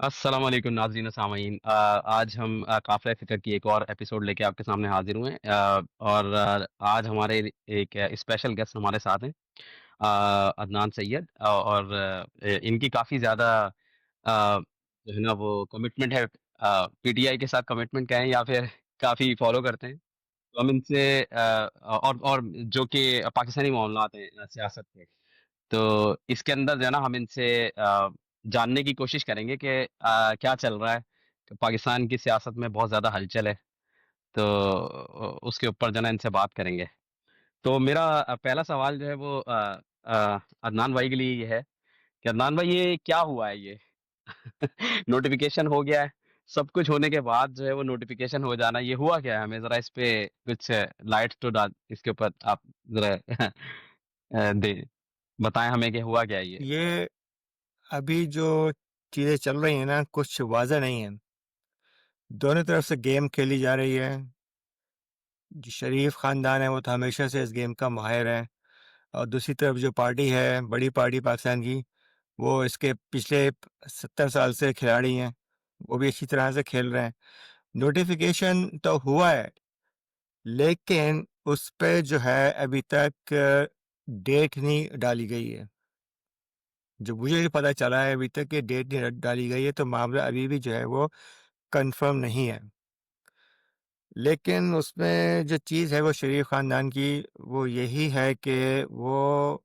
अस्सलाम वालेकुम नाज़रीन सामीन। आज हम काफ़िला फ़िक्र की एक और एपिसोड लेके आपके सामने हाज़िर हुए हैं। और आज हमारे एक स्पेशल गेस्ट हमारे साथ हैं, अदनान सैयद। और इनकी काफ़ी ज़्यादा जो है ना वो कमिटमेंट है, पीटीआई के साथ कमिटमेंट कहें या फिर काफ़ी फ़ॉलो करते हैं। तो हम इनसे और जो कि पाकिस्तानी मामलात हैं, सियासत के। तो इसके अंदर जो है ना हम इनसे जानने की कोशिश करेंगे कि क्या चल रहा है। कि पाकिस्तान की सियासत में बहुत ज़्यादा हलचल है, तो उसके ऊपर जो है ना इनसे बात करेंगे। तो मेरा पहला सवाल जो है वो अदनान भाई के लिए ये है कि अदनान भाई ये क्या हुआ है ये? नोटिफ़िकेशन हो गया है, सब कुछ होने के बाद जो है वो नोटिफ़िकेशन हो जाना, ये हुआ क्या है? हमें ज़रा इस पे कुछ लाइट तो डाल इसके ऊपर आप ज़रा दें, बताएँ हमें कि हुआ क्या है ये? ये अभी जो चीज़ें चल रही हैं ना, कुछ वाज़ह नहीं है। दोनों तरफ से गेम खेली जा रही है। जो शरीफ ख़ानदान है, वो तो हमेशा से इस गेम का माहिर है, और दूसरी तरफ जो पार्टी है, बड़ी पार्टी पाकिस्तान की, वो इसके पिछले 70 साल से खिलाड़ी हैं। वो भी अच्छी तरह से खेल रहे हैं। नोटिफ़िकेशन तो हुआ है, लेकिन उस पे जो है अभी तक डेट नहीं डाली गई है। जो मुझे जो पता चला है अभी तक, ये डेट नहीं डाली गई है, तो मामला अभी भी जो है वो कन्फर्म नहीं है। लेकिन उसमें जो चीज़ है वो शरीफ ख़ानदान की, वो यही है कि वो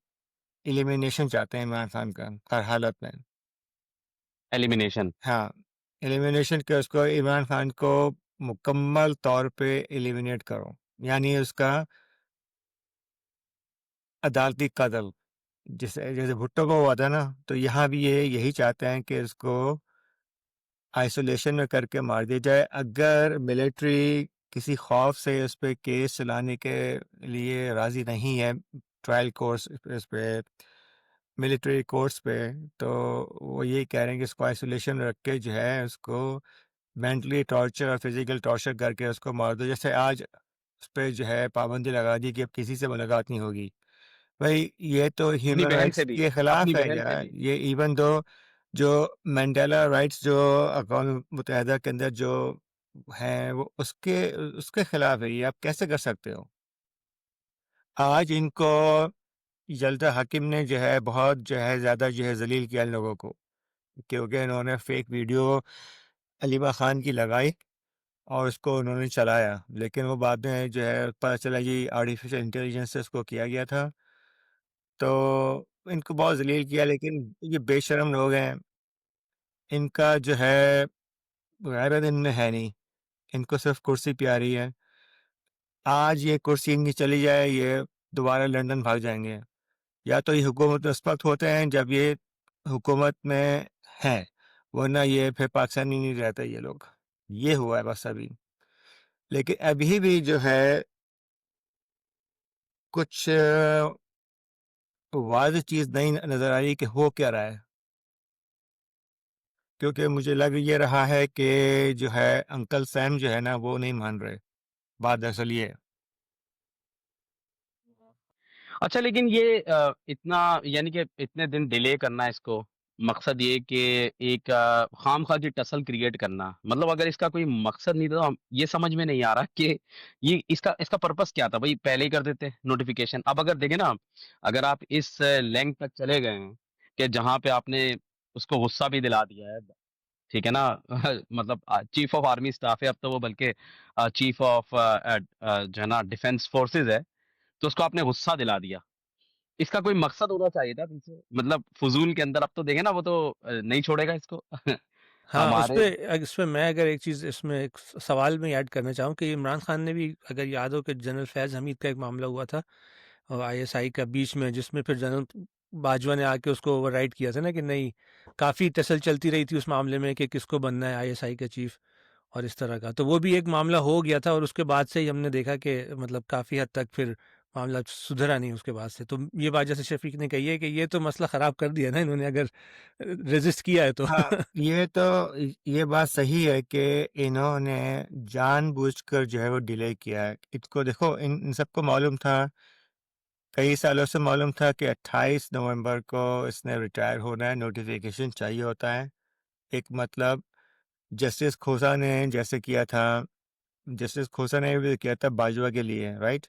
एलिमिनेशन चाहते हैं इमरान खान का हर हालत में। एलिमिनेशन। हाँ, एलिमिनेशन के उसको इमरान खान को मुकम्मल तौर पे एलिमिनेट करो, यानी उसका अदालती कत्ल। जैसे जैसे भुट्टो को हुआ था ना, तो यहाँ भी ये यही चाहते हैं कि उसको आइसोलेशन में करके मार दिया जाए। अगर मिलिट्री किसी खौफ से उस पे केस चलाने के लिए राज़ी नहीं है, ट्रायल कोर्स इस पे, मिलिट्री कोर्ट्स पे, तो वो यही कह रहे हैं कि इसको आइसोलेशन में रख के जो है उसको मेंटली टॉर्चर और फिजिकल टॉर्चर करके उसको मार दो। जैसे आज उस पे जो है पाबंदी लगा दी कि अब किसी से मुलाकात नहीं होगी। भाई, ये तो अपनी ह्यूमन बहन से राइट्स भी, के अपनी खिलाफ है बहन से यार। भी। ये इवन दो जो मंडेला राइट्स जो अक़वाम मुत्तहिदा के अंदर जो हैं, वो उसके उसके खिलाफ है। ये आप कैसे कर सकते हो? आज इनको जलदा हाकिम ने जो है बहुत जो है ज़्यादा जो है ज़लील किया इन लोगों को, क्योंकि इन्होंने फेक वीडियो अलीमा खान की लगाई और उसको उन्होंने चलाया, लेकिन वो बाद में जो है पता चला कि आर्टिफिशियल इंटेलिजेंस से उसको किया गया था। तो इनको बहुत ज़लील किया, लेकिन ये बेशर्म लोग हैं। इनका जो है गैरत इनमें है नहीं, इनको सिर्फ़ कुर्सी प्यारी है। आज ये कुर्सी इनकी चली जाए, ये दोबारा लंदन भाग जाएँगे। या तो ये हुकूमत में उस वक़्त होते हैं जब ये हुकूमत में हैं, वरना ये फिर पाकिस्तान में नहीं रहते ये लोग। ये हुआ है बस अभी। लेकिन अभी भी जो है कुछ वाज़ेह चीज़ नहीं नज़र आ रही कि हो क्या रहा है। क्योंकि मुझे लग ये रहा है कि जो है अंकल सैम जो है ना, वो नहीं मान रहे। बात दरअसल ये है। अच्छा, लेकिन ये इतना यानी कि इतने दिन डिले करना इसको, मकसद ये कि एक खामखा की टसल क्रिएट करना, मतलब अगर इसका कोई मकसद नहीं था तो हम ये समझ में नहीं आ रहा कि ये इसका इसका पर्पस क्या था? भई पहले ही कर देते नोटिफ़िकेशन। अब अगर देखें ना, अगर आप इस लेंथ तक चले गए हैं कि जहाँ पे आपने उसको गुस्सा भी दिला दिया है, ठीक है ना? मतलब चीफ ऑफ आर्मी स्टाफ है, अब तो वो बल्कि चीफ ऑफ जो है ना डिफेंस फोर्सेस है, तो उसको आपने गुस्सा दिला दिया। इसका कोई मकसद होना चाहिए था पीछे, मतलब फ़ुज़ूल के अंदर अब तो देखें ना वो तो नहीं छोड़ेगा इसको। हाँ, हमारे इसमें मैं अगर एक चीज़ इसमें एक सवाल में ऐड करना चाहूँ कि इमरान खान ने भी, अगर याद हो कि जनरल फैज़ हमीद का एक मामला हुआ था और आईएसआई का बीच में, जिसमें फिर जनरल बाजवा ने आके उसको ओवरराइड किया था ना कि नहीं, काफ़ी टसल चलती रही थी उस मामले में कि किसको बनना है आईएसआई का चीफ और इस तरह का। तो वो भी एक मामला हो गया था और उसके बाद से ही हमने देखा कि मतलब काफ़ी हद तक फिर मामला सुधरा नहीं उसके बाद से। तो ये बात जैसे शफ़ीक ने कही है कि ये तो मसला ख़राब कर दिया ना इन्होंने, अगर रेज़िस्ट किया है तो। हाँ, ये तो ये बात सही है कि इन्होंने जानबूझकर जो है वो डिले किया है। इसको देखो, इन सबको मालूम था, कई सालों से मालूम था कि 28 नवंबर को इसने रिटायर होना है, नोटिफ़िकेशन चाहिए होता है। एक मतलब जस्टिस खोसा ने जैसे किया था, जस्टिस खोसा ने भी किया था बाजवा के लिए, राइट?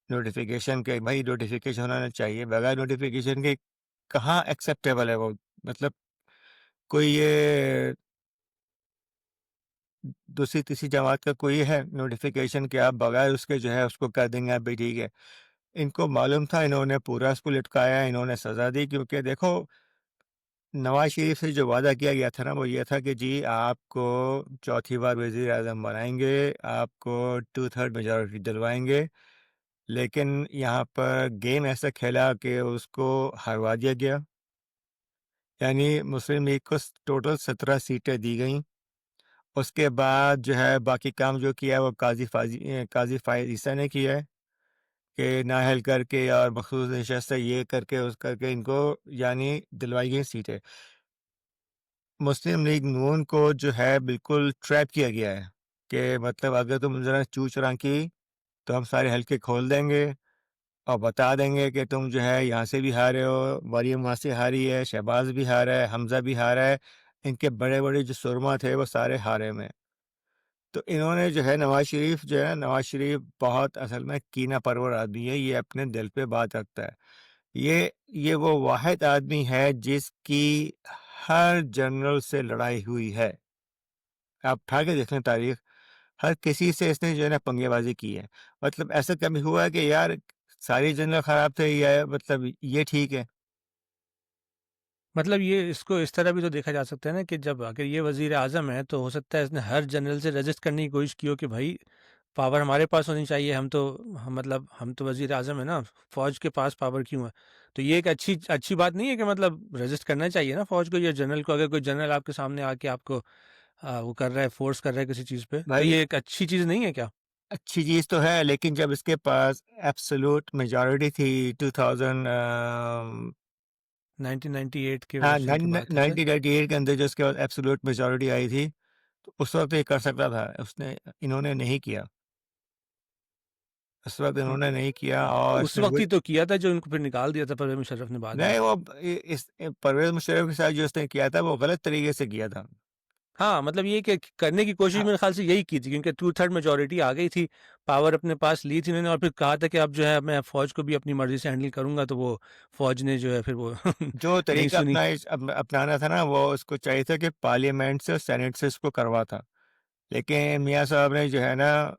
नोटिफ़िकेशन के भाई नोटिफ़िकेशन होना चाहिए, बगैर नोटिफ़िकेशन के कहाँ एक्सेप्टेबल है वो? मतलब कोई ये दूसरी तीसरी जमात का कोई है नोटिफ़िकेशन कि आप बगैर उसके जो है उसको कर देंगे आप भी ठीक है। इनको मालूम था, इन्होंने पूरा उसको लटकाया, इन्होंने सज़ा दी क्योंकि देखो नवाज़ शरीफ से जो वादा किया गया था ना वो ये था कि जी आपको चौथी बार वज़ीर-ए-आज़म बनाएँगे, आपको 2/3 मेजॉरिटी दिलवाएँगे, लेकिन यहाँ पर गेम ऐसा खेला कि उसको हरवा दिया गया। यानी मुस्लिम लीग को टोटल 17 सीटें दी गईं। उसके बाद जो है बाकी काम जो किया है वो काज़ी फ़ाइज़ ईसा ने किया है कि नाअहल करके और मखसूस नशस्त ये करके उस करके इनको यानी दिलवाई गई सीटें। मुस्लिम लीग नून को जो है बिल्कुल ट्रैप किया गया है कि मतलब अगर तुम ज़रा चूँ-चूरां की तो हम सारे हलके खोल देंगे और बता देंगे कि तुम जो है यहाँ से भी हारे हो, मरियम वहाँ से हारी है, शहबाज़ भी हारा है, हमज़ा भी हारा है। इनके बड़े-बड़े जो सुरमा थे वो सारे हारे हुए हैं। तो इन्होंने जो है नवाज़ शरीफ जो है नवाज़ शरीफ बहुत असल में कीना परवर आदमी है, ये अपने दिल पे बात रखता है। ये वो वाहिद आदमी है जिसकी हर जनरल से लड़ाई हुई है। आप उठा के देख लें तारीख़, हर किसी से इसने जो है ना पंगेबाज़ी की है। मतलब ऐसा कभी हुआ है कि यार सारे जनरल ख़राब थे या मतलब ये ठीक है? मतलब ये इसको इस तरह भी तो देखा जा सकता है ना कि जब अगर ये वज़ीर-ए-आज़म है, तो हो सकता है इसने हर जनरल से रजिस्ट करने की कोशिश की हो कि भाई पावर हमारे पास होनी चाहिए, हम तो वज़ीर-ए-आज़म है ना, फ़ौज के पास पावर क्यों है? तो ये एक अच्छी अच्छी बात नहीं है कि मतलब रजिस्ट करना चाहिए ना फ़ौज को या जनरल को, अगर कोई जनरल आपके सामने आके आपको वो कर रहा है, फ़ोर्स कर रहा है किसी चीज़ पे, तो भाई ये एक अच्छी चीज़ नहीं है क्या? अच्छी चीज़ तो है लेकिन जब इसके पास एब्सोल्यूट मेजॉरिटी थी 2000 1998 के हाँ, इलेक्शन की बात है शायद? 1998 के अंदर जो उसके बाद एब्सोल्यूट मेजॉरिटी आई थी, तो उस वक़्त ये कर सकता था, उसने इन्होंने नहीं किया। उस वक़्त हुँ, इन्होंने नहीं किया और उस इसने वक़्त वही ही तो किया था जो इनको फिर निकाल दिया था परवेज़ मुशर्रफ ने बाद में। नहीं वो परवेज़ मुशर्रफ के साथ जो उसने किया था, वो गलत तरीके से किया था। हाँ, मतलब ये कि करने की कोशिश हाँ, मेरे ख़्याल से यही की थी क्योंकि 2/3 मेजॉरिटी आ गई थी, पावर अपने पास ली थी इन्होंने और फिर कहा था कि अब जो है मैं फ़ौज को भी अपनी मर्ज़ी से हैंडल करूँगा, तो वो फ़ौज ने जो है फिर वो जो नहीं तरीका सुनी। अपनाना था ना, वो उसको चाहिए था कि पार्लियामेंट से और सेनेट से इसको करवाता। लेकिन मियाँ साहब ने जो है ना,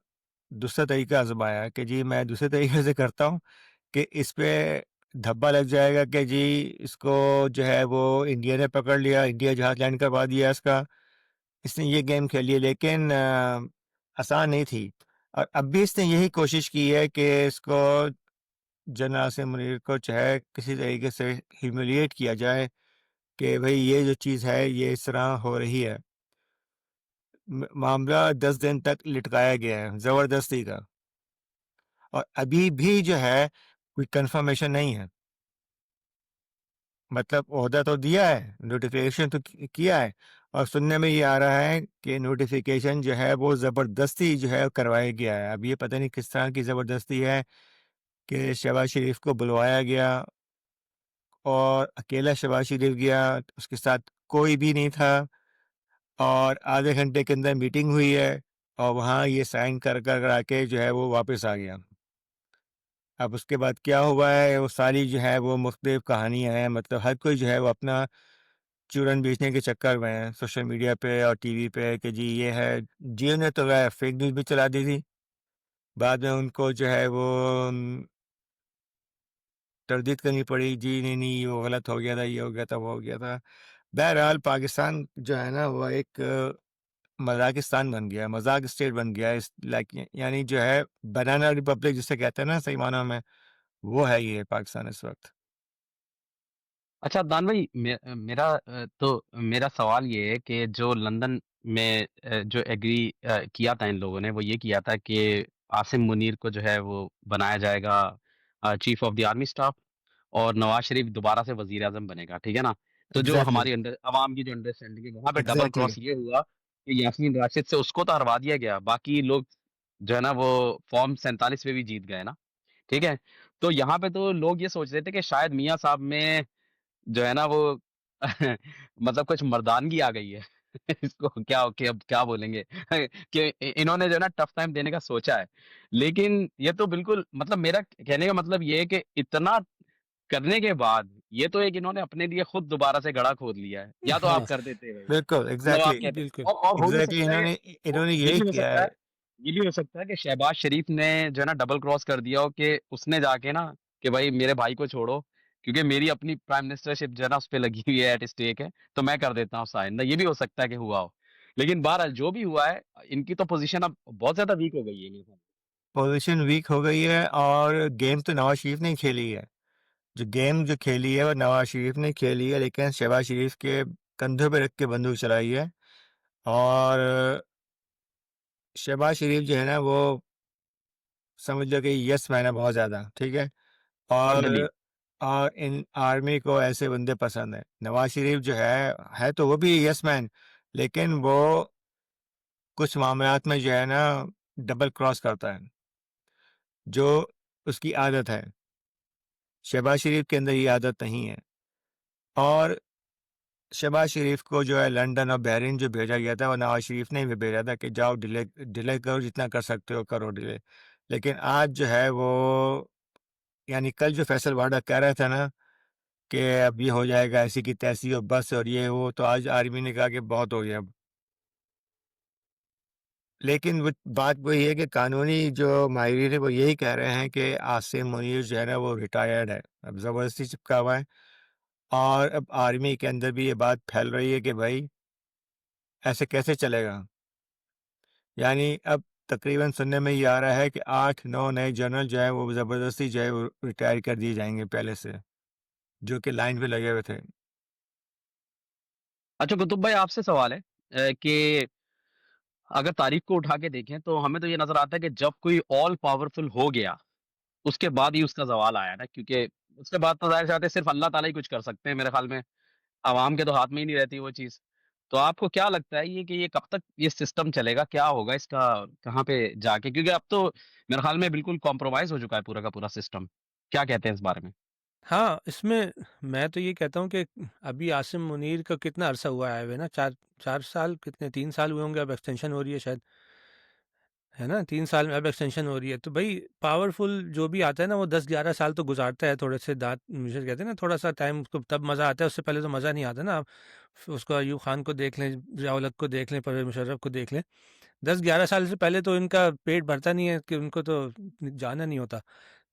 दूसरा तरीका आज़माया कि जी मैं दूसरे तरीके से करता हूँ कि इस पे धब्बा लग जाएगा कि जी इसको जो है वो इंडिया ने पकड़ लिया, इंडिया जहाज़ लैंड करवा दिया इसका। इसने ये गेम खेली है लेकिन आसान नहीं थी और अब भी इसने यही कोशिश की है कि इसको जनरल आसिम मुनीर को चाहे किसी तरीके से ह्यूमिलिएट किया जाए कि भई ये जो चीज़ है ये इस तरह हो रही है। मामला 10 दिन तक लटकाया गया है, ज़बरदस्ती का और अभी भी जो है कोई कन्फर्मेशन नहीं है। मतलब ओहदा तो दिया है, नोटिफ़िकेशन तो किया है और सुनने में ये आ रहा है कि नोटिफ़िकेशन जो है वो ज़बरदस्ती जो है करवाया गया है। अब ये पता नहीं किस तरह की ज़बरदस्ती है कि शहबाज़ शरीफ को बुलवाया गया और अकेला शहबाज़ शरीफ गया, उसके साथ कोई भी नहीं था और आधे घंटे के अंदर मीटिंग हुई है और वहाँ ये साइन कर आके जो है वो वापस आ गया। अब उसके बाद क्या हुआ है वो सारी जो है वो मुख्तलिफ कहानियाँ हैं मतलब हर कोई जो है वो अपना चूरन बेचने के चक्कर में है सोशल मीडिया पे और टीवी पे कि जी ये है। जियो ने तो वह फेक न्यूज़ भी चला दी थी। बाद में उनको जो है वो तरदीद करनी पड़ी, जी नहीं, ये वो गलत हो गया था, ये हो गया था, वो हो गया था। बहरहाल पाकिस्तान जो है ना वो एक मज़ाकिस्तान बन गया है, मज़ाक स्टेट बन गया है इस लाइक यानी जो है बनाना रिपब्लिक जिसे कहते हैं ना सही मायनों में, वो है ये पाकिस्तान इस वक़्त। अच्छा अदनान भाई तो मेरा सवाल ये है कि जो लंदन में जो एग्री किया था इन लोगों ने वो ये किया था कि आसिम मुनीर को जो है वो बनाया जाएगा chief of the army staff और नवाज शरीफ दोबारा से वजीर आजम बनेगा, ठीक है ना? तो जो एग्ज़ैक्टली, हमारी अंडर अवाम की जो अंडरस्टैंडिंग है वहाँ पे डबल एग्ज़ैक्टली। क्रॉस ये हुआ कि यासीन राशिद से उसको तो हरवा दिया गया, बाकी लोग जो है ना वो फॉर्म 47 पे भी जीत गए ना, ठीक है? तो यहाँ पे तो लोग ये सोच रहे थे कि शायद मियाँ साहब में जो है ना वो मतलब कुछ मर्दानगी आ गई है। इसको क्या कि अब क्या बोलेंगे कि इन्होंने जो है ना टफ टाइम देने का सोचा है। लेकिन ये तो बिल्कुल मतलब मेरा कहने का मतलब ये है कि इतना करने के बाद ये तो एक इन्होंने अपने लिए खुद दोबारा से गड्ढा खोद लिया है। या तो आप हाँ, कर देते भाई, बिल्कुल, मतलब आप एग्ज़ैक्टली, कहते बिल्कुल। और हो भी एग्ज़ैक्टली सकता है इन्होंने ये यही भी हो किया सकता है है। ये भी हो सकता है कि शहबाज शरीफ ने जो है ना डबल क्रॉस कर दिया हो कि उसने जाके ना कि भाई मेरे भाई को छोड़ो, क्योंकि मेरी अपनी प्राइम मिनिस्टरशिप जो है ना उस पे लगी हुई है, एट स्टेक है, तो मैं कर देता हूँ साइन। ना ये भी हो सकता है कि हुआ हो। लेकिन बहरहाल जो भी हुआ है, इनकी तो पोज़ीशन अब बहुत ज़्यादा वीक हो गई है मेरे हिसाब से। पोज़ीशन वीक हो गई है और गेम तो नवाज़ शरीफ ने ही खेली है। जो गेम जो खेली है वो नवाज़ शरीफ ने खेली है, लेकिन शहबाज शरीफ के कंधों पे रख के बंदूक चलाई है। और शहबाज शरीफ जो है ना वो समझ लो कि येस मैन है बहुत ज़्यादा, ठीक है? टोटली। और इन आर्मी को ऐसे बंदे पसंद हैं। नवाज़ शरीफ जो है तो वो भी येस मैन, लेकिन वो कुछ मामलात में जो है ना डबल क्रॉस करता है, जो उसकी आदत है। शहबाज शरीफ के अंदर ये आदत नहीं है। और शहबाज शरीफ को जो है लंदन और बहरीन जो भेजा गया था, वो नवाज़ शरीफ ने भी भेजा था कि जाओ डिले डिले करो, जितना कर सकते हो करो डिले। लेकिन आज जो है वो यानी कल जो फैसल वाडा कह रहा था ना कि अब ये हो जाएगा ऐसी की तैसी और बस और ये वो, तो आज आर्मी ने कहा कि बहुत हो गया अब। लेकिन वो बात वही है कि कानूनी जो माहिरीन है वो यही कह रहे हैं कि आसिम मुनीर जो है ना वो रिटायर्ड है, अब ज़बरदस्ती चिपका हुआ है। और अब आर्मी के अंदर भी ये बात फैल रही है कि भाई ऐसे कैसे चलेगा? यानी अब तकरीबन सुनने में ये आ रहा है कि 8-9 नए जनरल जो हैं वो ज़बरदस्ती जो है वो रिटायर कर दिए जाएँगे पहले से, जो कि लाइन पे लगे हुए थे। अच्छा कुतुब भाई आपसे सवाल है कि अगर तारीख को उठा के देखें तो हमें तो ये नज़र आता है कि जब कोई ऑल पावरफुल हो गया, उसके बाद ही उसका ज़वाल आया ना, क्योंकि उसके बाद तो ज़ाहिर-सी बात है सिर्फ़ अल्लाह ताला ही कुछ कर सकते हैं मेरे ख़्याल में, अवाम के तो हाथ में ही नहीं रहती वो चीज़। तो आपको क्या लगता है ये कि ये कब तक ये सिस्टम चलेगा? क्या होगा इसका कहाँ पे जाके? क्योंकि अब तो मेरे ख़्याल में बिल्कुल कॉम्प्रोमाइज़ हो चुका है पूरा का पूरा सिस्टम। क्या कहते हैं इस बारे में? हाँ, इसमें मैं तो ये कहता हूँ कि अभी आसिम मुनीर का कितना अरसा हुआ है आए हुए ना, 4 साल, कितने 3 साल हुए होंगे, अब एक्सटेंशन हो रही है शायद, है ना? 3 साल में अब एक्सटेंशन हो रही है। तो भई पावरफुल जो भी आता है ना, वो 10-11 साल तो गुज़ारता है, थोड़े से दाँत मुझे कहते हैं ना, थोड़ा-सा टाइम उसको तब मज़ा आता है, उससे पहले तो मज़ा नहीं आता ना। आप उसको अयूब खान को देख लें, ज़िया उल हक को देख लें, परवेज़ मुशर्रफ को देख लें। 10-11 साल से पहले तो इनका पेट भरता नहीं है कि उनको तो जाना नहीं होता।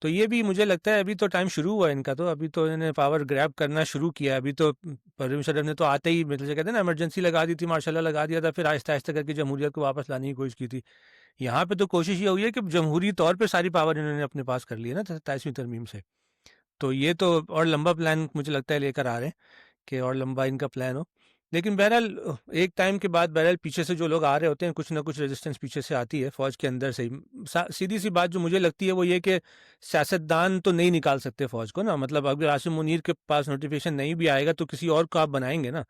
तो ये भी मुझे लगता है अभी तो टाइम शुरू हुआ है इनका, तो अभी तो इन्होंने पावर ग्रैब करना शुरू किया है। अभी तो परवेज़ मुशर्रफ ने तो आते ही मतलब जो कहते हैं ना इमरजेंसी लगा दी थी, मार्शल लॉ लगा दिया था, फिर आहिस्ता-आहिस्ता करके जमहूरियत को वापस लाने की कोशिश की थी। यहाँ पे तो कोशिश ये हुई है कि जमहूरी तौर पे सारी पावर इन्होंने अपने पास कर ली है ना 27वीं तरमीम से। तो ये तो और लंबा प्लान मुझे लगता है लेकर आ रहे हैं कि और लंबा इनका प्लान हो। लेकिन बहरहाल एक टाइम के बाद बहरहाल पीछे से जो लोग आ रहे होते हैं, कुछ ना कुछ रेजिस्टेंस पीछे से आती है फ़ौज के अंदर से ही। सीधी-सी बात जो मुझे लगती है वो ये कि सियासतदान तो नहीं निकाल सकते फ़ौज को ना, मतलब अगर आसिम मुनीर के पास नोटिफ़िकेशन नहीं भी आएगा तो किसी और को आप बनाएँगे ना।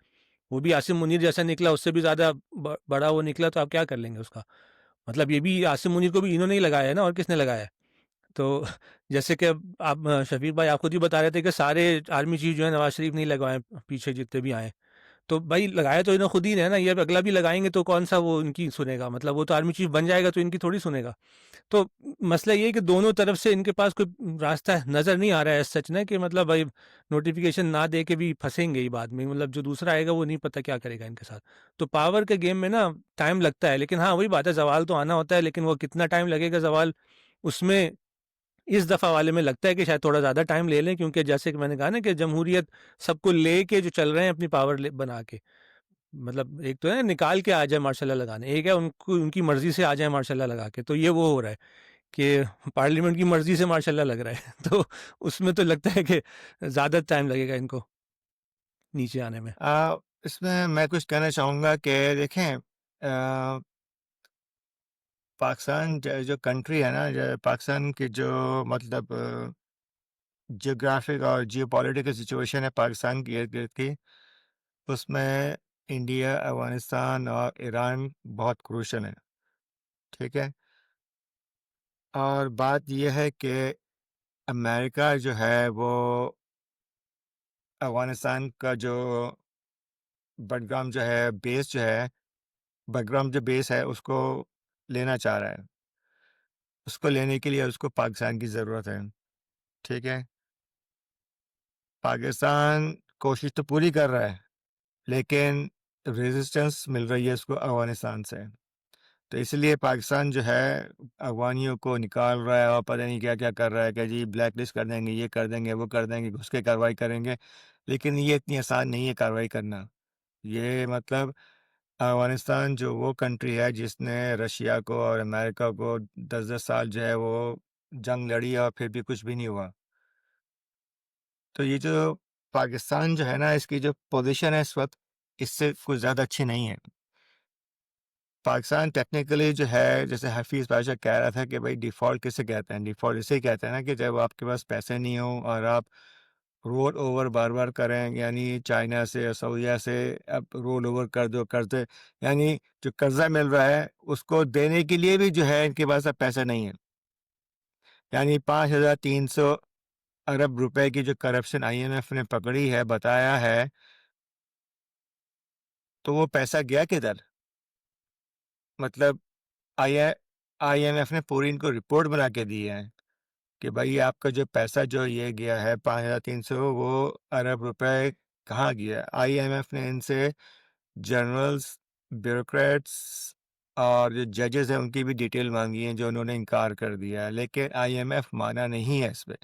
वो भी आसिम मुनीर जैसा निकला, उससे भी ज़्यादा बड़ा वो निकला, तो आप क्या कर लेंगे उसका? मतलब ये भी आसिम मुनीर को भी इन्होंने ही लगाया है ना, और किसने लगाया है? तो जैसे कि अब आप शफीक भाई आप खुद ही बता रहे थे कि सारे आर्मी चीफ जो है नवाज शरीफ नहीं लगवाए, पीछे जितने भी आए, तो भाई लगाया तो इन्होंने खुद ही है ना। ये अब अगला भी लगाएंगे तो कौन सा वो इनकी सुनेगा? मतलब वो तो आर्मी चीफ बन जाएगा तो इनकी थोड़ी सुनेगा। तो मसला ये है कि दोनों तरफ से इनके पास कोई रास्ता नज़र नहीं आ रहा है सच ना, कि मतलब भाई नोटिफिकेशन ना दे के भी फंसेंगे ही बाद में, मतलब जो दूसरा आएगा वो नहीं पता क्या करेगा इनके साथ। तो पावर के गेम में ना टाइम लगता है, लेकिन हाँ वही बात है, सवाल तो आना होता है, लेकिन वो कितना टाइम लगेगा सवाल, उसमें इस दफ़ा वाले में लगता है कि शायद थोड़ा ज़्यादा टाइम ले लें, क्योंकि जैसे कि मैंने कहा ना कि जमहूरियत सबको लेके जो चल रहे हैं अपनी पावर बना के, मतलब एक तो है निकाल के आ जाए मार्शल लॉ लगाने, एक है उनको उनकी मर्जी से आ जाए मार्शल लॉ लगा के, तो ये वो हो रहा है कि पार्लियामेंट की मर्जी से मार्शल लॉ लग रहा है तो उसमें तो लगता है कि ज़्यादा टाइम लगेगा इनको नीचे आने में। इसमें मैं कुछ कहना चाहूँगा कि देखें पाकिस्तान जो कंट्री है ना, जो पाकिस्तान की जो मतलब जियोग्राफिक और जियोपॉलिटिकल सिचुएशन है पाकिस्तान की इर्द-गिर्द की, उसमें इंडिया, अफ़गानिस्तान और ईरान बहुत क्रूशियल हैं, ठीक है? और बात ये है कि अमेरिका जो है वो अफ़गानिस्तान का जो बडगाम जो है बेस जो है, बडगाम जो बेस है उसको लेना चाह रहा है। उसको लेने के लिए उसको पाकिस्तान की ज़रूरत है, ठीक है? पाकिस्तान कोशिश तो पूरी कर रहा है, लेकिन रेजिस्टेंस मिल रही है उसको अफ़गानिस्तान से। तो इसलिए पाकिस्तान जो है अफ़गानियों को निकाल रहा है और पता नहीं क्या-क्या कर रहा है कि जी ब्लैक लिस्ट कर देंगे, ये कर देंगे, वो कर देंगे, घुस के कार्रवाई करेंगे। लेकिन ये इतनी आसान नहीं है कार्रवाई करना। ये मतलब अफ़गानिस्तान जो वो कंट्री है जिसने रशिया को और अमेरिका को 10-10 साल जो है वो जंग लड़ी और फिर भी कुछ भी नहीं हुआ। तो ये जो पाकिस्तान जो है ना इसकी जो पोज़ीशन है इस वक़्त इससे कुछ ज़्यादा अच्छी नहीं है। पाकिस्तान टेक्निकली जो है जैसे हफीज़ पाशा कह रहा था कि भाई डिफ़ॉल्ट किसे कहते हैं? डिफ़ॉल्ट इसे ही कहते हैं ना कि जब आपके पास पैसे नहीं हों और आप रोल ओवर बार-बार करें, यानी चाइना से या सऊदीया से आप रोल ओवर कर दो कर्ज़े, यानी जो कर्ज़ा मिल रहा है उसको देने के लिए भी जो है इनके पास अब पैसे नहीं है। यानी 5,300 अरब रुपए की जो करप्शन आईएमएफ ने पकड़ी है, बताया है, तो वो पैसा गया किधर? मतलब आईए आईएमएफ ने पूरी इनको रिपोर्ट बना के दी है कि भाई आपका जो पैसा जो ये गया है 5,300 वो अरब रुपए कहाँ गया? आईएमएफ ने इनसे जर्नल्स, ब्यूरोक्रेट्स और जो जजेस हैं उनकी भी डिटेल माँगी है जो उन्होंने इनकार कर दिया है, लेकिन आईएमएफ माना नहीं है इस पे।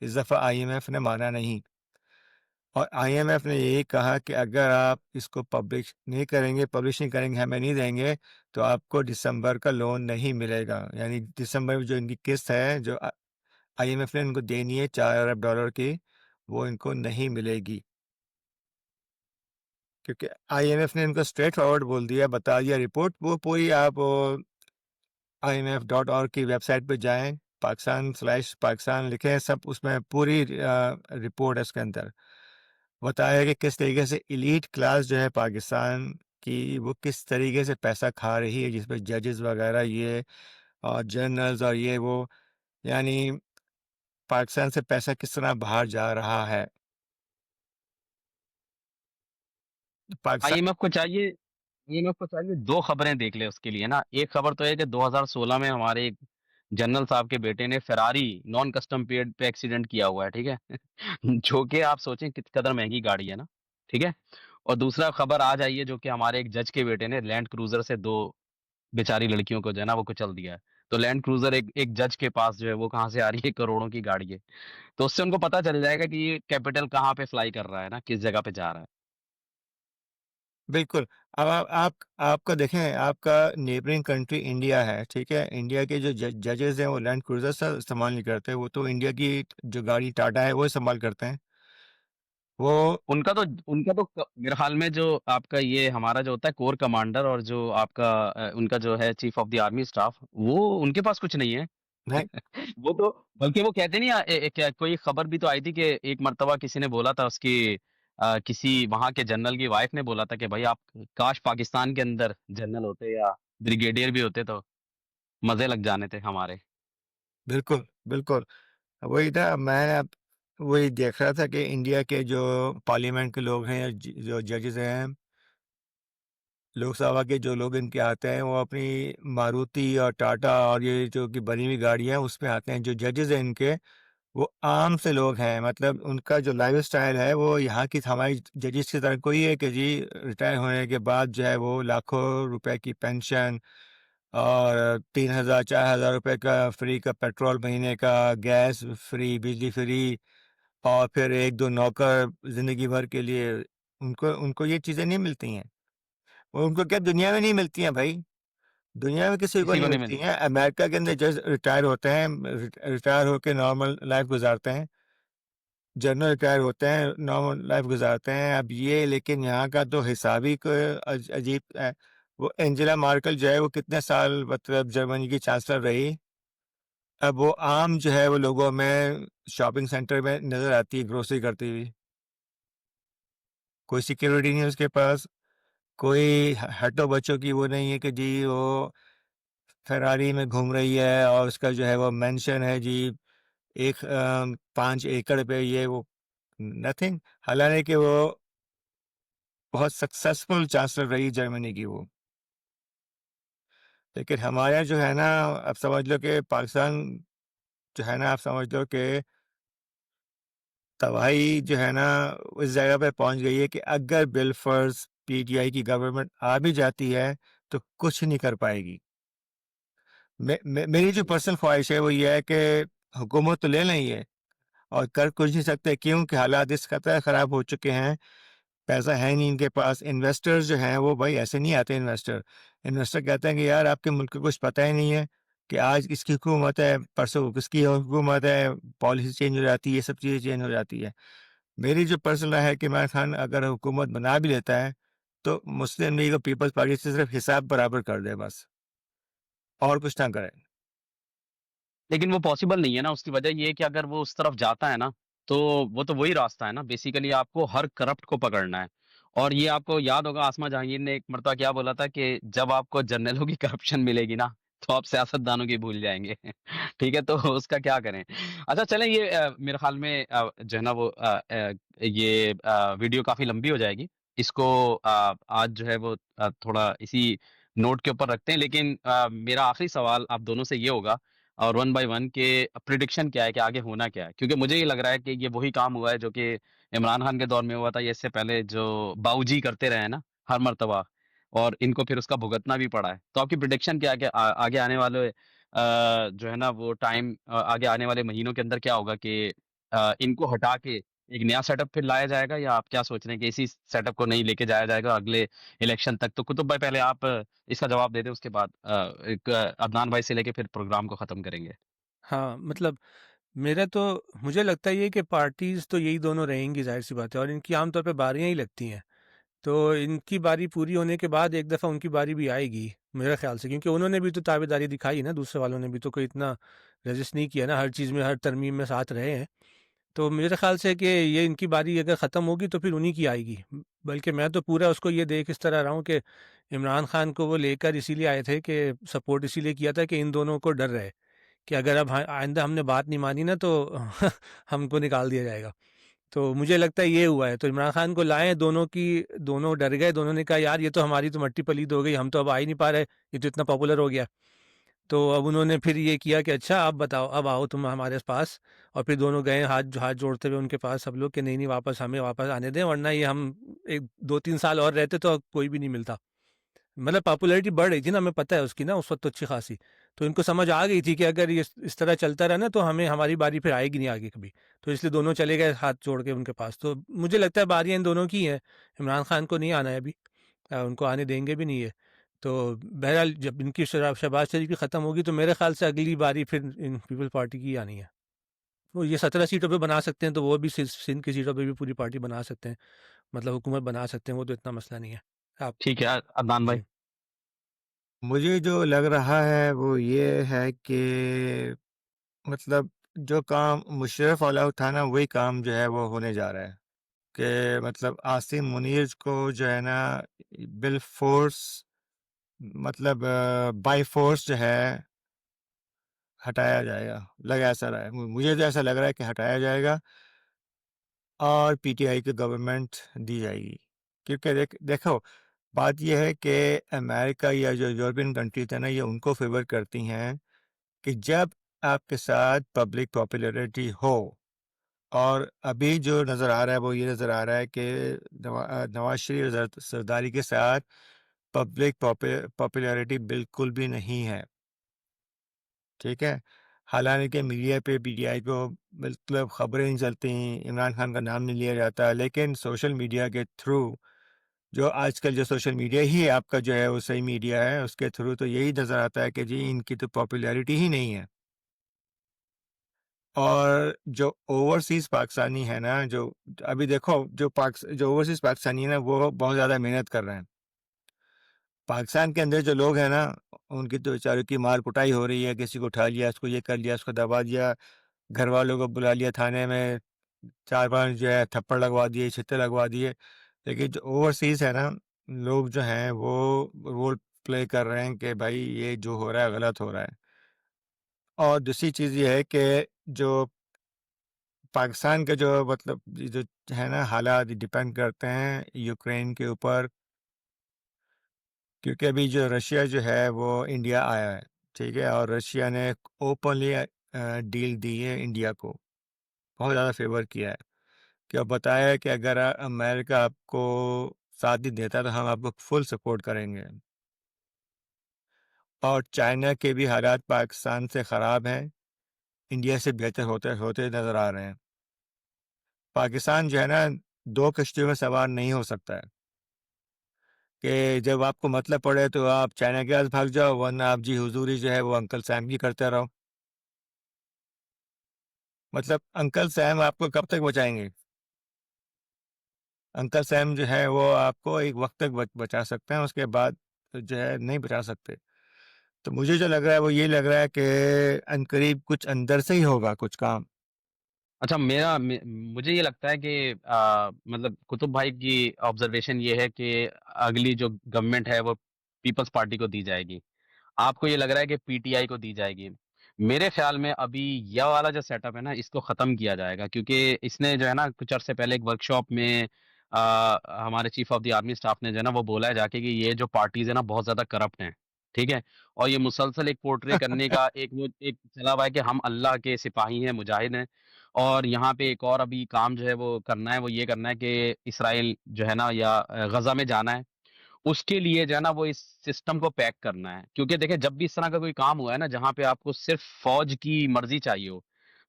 इस दफ़ा आईएमएफ ने माना नहीं और आईएमएफ ने यही कहा कि अगर आप इसको पब्लिश नहीं करेंगे, पब्लिश नहीं करेंगे, हमें नहीं देंगे, तो आपको दिसंबर का लोन नहीं मिलेगा। यानी दिसंबर में जो इनकी किस्त है, जो आईएमएफ ने इनको देनी है 4 अरब डॉलर की, वो इनको नहीं मिलेगी। क्योंकि आईएमएफ ने इनको स्ट्रेट फॉरवर्ड बोल दिया, बता दिया रिपोर्ट, वो पूरी आप imf.org की वेबसाइट पे जाएँ, पाकिस्तान/पाकिस्तान लिखें, सब उसमें पूरी रिपोर्ट है उसके अंदर। बताया कि किस तरीके से एलीट क्लास जो है पाकिस्तान की, वो किस तरीके से पैसा खा रही है, जिसमें जजेस वगैरह ये और जनरल्स और ये वो, यानी पाकिस्तान से पैसा किस तरह बाहर जा रहा है। पाकिस्तान आईएमएफ को चाहिए 2 खबरें देख ले उसके लिए ना। एक खबर तो है कि 2016 में हमारे एक जनरल साहब के बेटे ने फेरारी नॉन कस्टम पेड पे एक्सीडेंट किया हुआ है, ठीक है? जो कि आप सोचें किस कदर महँगी गाड़ी है ना, ठीक है? और दूसरा खबर आज आई है जो कि हमारे एक जज के बेटे ने लैंड क्रूज़र से 2 बेचारी लड़कियों को जो है ना वो कुचल दिया है। तो लैंड क्रूज़र एक एक जज के पास जो है वो कहाँ से आ रही है, करोड़ों की गाड़ी है। तो उससे उनको पता चल जाएगा कि ये कैपिटल कहाँ पे फ्लाई कर रहा है ना, किस जगह पे जा रहा है। बिल्कुल, अब आपका देखें, आपका नेबरिंग कंट्री इंडिया है, ठीक है? इंडिया के जो जजेस हैं वो लैंड क्रूज़र सा इस्तेमाल नहीं करते, वो तो इंडिया की जो गाड़ी टाटा है वो इस्तेमाल करते हैं। वो उनका तो मेरे ख्याल में जो आपका ये हमारा जो होता है कोर कमांडर और जो आपका उनका जो है chief of the army staff वो उनके पास कुछ नहीं है। नहीं, वो तो बल्कि वो कहते नहीं क्या कोई खबर भी तो आई थी कि एक मर्तबा किसी ने बोला था उसकी किसी वहां के जनरल की वाइफ ने बोला था कि भाई आप काश पाकिस्तान के अंदर जनरल होते या ब्रिगेडियर भी होते तो मजे लग जाने थे हमारे। बिल्कुल, बिल्कुल। वही था, मैं अब वही देख रहा था कि इंडिया के जो पार्लियामेंट के लोग हैं, जो जजेस हैं, लोकसभा के जो लोग इनके आते हैं, वो अपनी मारुति और टाटा और ये जो कि बनी हुई गाड़ियाँ हैं, उसमें आते हैं। जो जजेस हैं इनके, वो आम से लोग हैं, मतलब उनका जो लाइफ़स्टाइल है, वो यहाँ की हमारी जजेस की तरह कोई है कि जी रिटायर होने के बाद जो है वो लाखों रुपए की पेंशन और 3,000 4,000 रुपए का फ्री का पेट्रोल महीने का, गैस फ्री, बिजली फ्री और फिर 1-2 नौकर ज़िंदगी भर के लिए, उनको उनको ये चीज़ें नहीं मिलती हैं। और उनको क्या दुनिया में नहीं मिलती हैं भाई, दुनिया में किसी को किसी नहीं को नहीं मिलती मिलती। हैं। अमेरिका के अंदर जज रिटायर होते हैं, रिटायर होके नॉर्मल लाइफ़ गुज़ारते हैं। जनरल रिटायर होते हैं, नॉर्मल लाइफ़ गुज़ारते हैं। अब ये लेकिन यहाँ का तो हिसाब ही अजीब है। वो एंजेला मार्केल जो है वो कितने साल मतलब जर्मनी की चांसलर रही। अब वो आम जो है वो लोगों में शॉपिंग सेंटर में नज़र आती है ग्रोसरी करती हुई। कोई सिक्योरिटी नहीं है उसके पास, कोई ह हट्टो बच्चों की वो नहीं है कि जी वो फेरारी में घूम रही है और उसका जो है वो मैंशन है जी 5 एकड़ पे, ये वो नथिंग। हालाँकि वो बहुत सक्सेसफुल चांसलर रही जर्मनी की वो। लेकिन हमारे जो है ना, अब समझ लो कि पाकिस्तान जो है ना, आप समझ लो कि तबाही जो है ना, उस जगह पे पहुँच गई है कि अगर बिलफ़र्ज़ पीटीआई की गवर्नमेंट आ भी जाती है, तो कुछ नहीं कर पाएगी। मेरी जो पर्सनल ख़्वाहिश है वो ये है कि हुकूमत तो ले लें ये, और कर कुछ नहीं सकते, क्यों कि हालात इस कदर ख़राब हो चुके हैं, पैसा है नहीं इनके पास। इन्वेस्टर्स जो हैं वो भाई ऐसे नहीं आते इन्वेस्टर। इन्वेस्टर कहते हैं कि यार आपके मुल्क को कुछ पता ही नहीं है कि आज इसकी हुकूमत है, परसों किसकी हुकूमत है, पॉलिसी चेंज हो जाती है, ये सब चीज़ें चेंज हो जाती है। मेरी जो पर्सनल राय है कि इमरान खान अगर हुकूमत बना भी लेता है, तो मुस्लिम लीग और पीपल्स पार्टी से सिर्फ़ हिसाब बराबर कर दे बस, और कुछ ना करे। लेकिन वो पॉसिबल नहीं है ना, उसकी वजह ये है कि अगर वो उस तरफ जाता है ना, तो वो तो वही रास्ता है ना, बेसिकली आपको हर करप्ट को पकड़ना है। और ये आपको याद होगा, आसमा जहांगीर ने एक मर्तबा क्या बोला था कि जब आपको जर्नलों की करप्शन मिलेगी ना, तो आप सियासतदानों की भूल जाएँगे। ठीक है, तो उसका क्या करें? अच्छा चलें, ये मेरे ख़्याल में जो है ना वो ये वीडियो काफ़ी लंबी हो जाएगी। इसको आज जो है वो थोड़ा इसी नोट के ऊपर रखते हैं, लेकिन मेरा आखिरी सवाल आप दोनों से ये होगा, और वन बाय वन के प्रिडिक्शन क्या है कि आगे होना क्या है? क्योंकि मुझे ये लग रहा है कि ये वही काम हुआ है जो कि इमरान खान के दौर में हुआ था, या इससे पहले जो बाऊजी करते रहे हैं ना, हर मर्तबा, और इनको फिर उसका भुगतना भी पड़ा है। तो आपकी प्रिडिक्शन क्या है कि आगे आने वाले जो है ना वो टाइम, आगे आने वाले महीनों के अंदर क्या होगा कि इनको हटा के एक नया सेटअप फिर लाया जाएगा, या आप क्या सोच रहे हैं कि इसी सेटअप को नहीं लेके जाया जाएगा अगले इलेक्शन तक? तो कुतुब भाई पहले आप इसका जवाब दे दें, उसके बाद एक अदनान भाई से लेके फिर प्रोग्राम को खत्म करेंगे। हाँ, मतलब मेरा तो मुझे लगता है ये कि पार्टीज़ तो यही दोनों रहेंगी, ज़ाहिर-सी बात है, और इनकी आम तौर पे बारियाँ ही लगती हैं। तो इनकी बारी पूरी होने के बाद एक दफ़ा उनकी बारी भी आएगी, मेरे ख़्याल से, क्योंकि उन्होंने भी तो ताबेदारी दिखाई है ना, दूसरे वालों ने भी तो कोई इतना रेज़िस्ट नहीं किया ना, हर चीज़ में, हर तरमीम में साथ रहे हैं। तो मेरे ख़्याल से कि ये इनकी बारी अगर ख़त्म होगी तो फिर उन्हीं की आएगी। बल्कि मैं तो पूरा उसको ये देख इस तरह रहा हूँ कि इमरान खान को वो लेकर इसीलिए आए थे कि सपोर्ट इसीलिए किया था कि इन दोनों को डर रहे कि अगर अब आइंदा हमने बात नहीं मानी ना तो हमको निकाल दिया जाएगा। तो मुझे लगता है ये हुआ है। तो इमरान खान को लाए, दोनों की दोनों डर गए, दोनों ने कहा यार ये तो हमारी तो मट्टी पलीद हो गई, हम तो अब आ ही नहीं पा रहे, ये तो इतना पॉपुलर हो गया। तो अब उन्होंने फिर ये किया कि अच्छा अब बताओ, अब आओ तुम हमारे पास। और फिर दोनों गए हाथ हाथ जोड़ते हुए उनके पास, सब लोग, कि नहीं नहीं, वापस हमें वापस आने दें, वरना ये हम एक 2-3 साल और रहते तो अब कोई भी नहीं मिलता। मतलब पॉपुलैरिटी बढ़ रही थी ना, हमें पता है उसकी ना उस वक़्त तो अच्छी खासी। तो इनको समझ आ गई थी कि अगर ये इस तरह चलता रहा ना तो हमें हमारी बारी फिर आएगी नहीं आगे कभी। तो इसलिए दोनों चले गए हाथ जोड़ के उनके पास। तो मुझे लगता है बारियाँ इन दोनों की हैं। इमरान खान को नहीं आना है अभी, उनको आने देंगे भी नहीं है। तो बहरहाल जब इनकी शहबाज़ शरीफ की ख़त्म होगी तो मेरे ख़्याल से अगली बारी फिर इन पीपल पार्टी की आनी है। वो ये 17 सीटों पे बना सकते हैं, तो वो भी सिंध की सीटों पे भी पूरी पार्टी बना सकते हैं। मतलब हुकूमत बना सकते हैं, वो तो इतना मसला नहीं है। आप ठीक है, अदनान भाई। जी। मुझे जो लग रहा है वो ये है कि मतलब जो काम मुशर्रफ वाला था ना, वही काम जो है वो होने जा रहा है कि मतलब आसिम मुनीर को जो है ना, बिल फ़ोर्स, मतलब बाय फ़ोर्स जो है हटाया जाएगा। लग ऐसा रहा है, मुझे तो ऐसा लग रहा है कि हटाया जाएगा और पीटीआई की गवर्नमेंट दी जाएगी। क्योंकि देखो, बात ये है कि अमेरिका या जो यूरोपियन कंट्रीज़ है ना, ये उनको फ़ेवर करती हैं कि जब आपके साथ पब्लिक पॉपुलैरिटी हो। और अभी जो नज़र आ रहा है वो ये नज़र आ रहा है कि नवाज़ शरीफ और ज़रदारी के साथ पब्लिक पॉपुलैरिटी बिल्कुल भी नहीं है, ठीक है? हालाँकि मीडिया पे पीटीआई को मतलब खबरें नहीं चलती, इमरान खान का नाम नहीं लिया जाता, लेकिन सोशल मीडिया के थ्रू, जो आजकल जो सोशल मीडिया ही आपका जो है वो सही मीडिया है, उसके थ्रू तो यही नज़र आता है कि जी इनकी तो पॉपुलैरिटी ही नहीं है। और जो ओवरसीज़ पाकिस्तानी है ना, जो अभी देखो, जो ओवरसीज़ पाकिस्तानी है ना, वो बहुत ज़्यादा मेहनत कर रहे हैं। पाकिस्तान के अंदर जो लोग हैं ना, उनकी तो बेचारों की मार-कुटाई हो रही है, किसी को उठा लिया, उसको ये कर लिया, उसको दबा दिया, घरवालों को बुला लिया थाने में, 4-5 जो है थप्पड़ लगवा दिए, छित्ते लगवा दिए। लेकिन जो ओवरसीज़ है ना, लोग जो हैं वो रोल प्ले कर रहे हैं कि भाई ये जो हो रहा है गलत हो रहा है। और दूसरी चीज़ ये है कि जो पाकिस्तान के जो मतलब ये जो है ना हालात डिपेंड करते हैं यूक्रेन के ऊपर, क्योंकि अभी जो रशिया जो है वो इंडिया आया है, ठीक है? और रशिया ने ओपनली डील दी है इंडिया को, बहुत ज़्यादा फ़ेवर किया है कि अब बताया है कि अगर अमेरिका आपको साथ नहीं देता तो हम आपको फुल सपोर्ट करेंगे। और चाइना के भी हालात पाकिस्तान से ख़राब हैं, इंडिया से बेहतर होते होते नज़र आ रहे हैं। पाकिस्तान जो है ना 2 कश्तियों में सवार नहीं हो सकता है कि जब आपको मतलब पड़े तो आप चाइना के पास भाग जाओ, वरना आप जी हुज़ूरी जो है वो अंकल सैम की करते रहो। मतलब अंकल सैम आपको कब तक बचाएँगे? अंकल सैम जो है वो आपको एक वक़्त तक बचा सकते हैं, उसके बाद जो है नहीं बचा सकते। तो मुझे जो लग रहा है वो ये लग रहा है कि अनकरीब कुछ अंदर से ही होगा कुछ काम। अच्छा, मुझे ये लगता है कि मतलब कुतुब भाई की ऑब्जर्वेशन ये है कि अगली जो गवर्नमेंट है वो पीपल्स पार्टी को दी जाएगी। आपको ये लग रहा है कि पीटीआई को दी जाएगी। मेरे ख़्याल में अभी यह वाला जो सेटअप है ना, इसको ख़त्म किया जाएगा, क्योंकि इसने जो है ना कुछ अरसे पहले एक वर्कशॉप में हमारे chief of the army staff ने जो है ना वो बोला है जाके कि ये जो पार्टीज़ है ना बहुत ज़्यादा करप्ट हैं, ठीक है? और ये मुसलसल एक पोर्ट्रे करने का एक चला हुआ है कि हम अल्लाह के सिपाही हैं, मुजाहिद हैं। और यहाँ पे एक और अभी काम जो है वो करना है, वो ये करना है कि इज़राइल जो है ना या गज़ा में जाना है। उसके लिए जो है ना वो इस सिस्टम को पैक करना है। क्योंकि देखिए जब भी इस तरह का कोई काम हुआ है ना जहाँ पे आपको सिर्फ़ फ़ौज की मर्ज़ी चाहिए हो,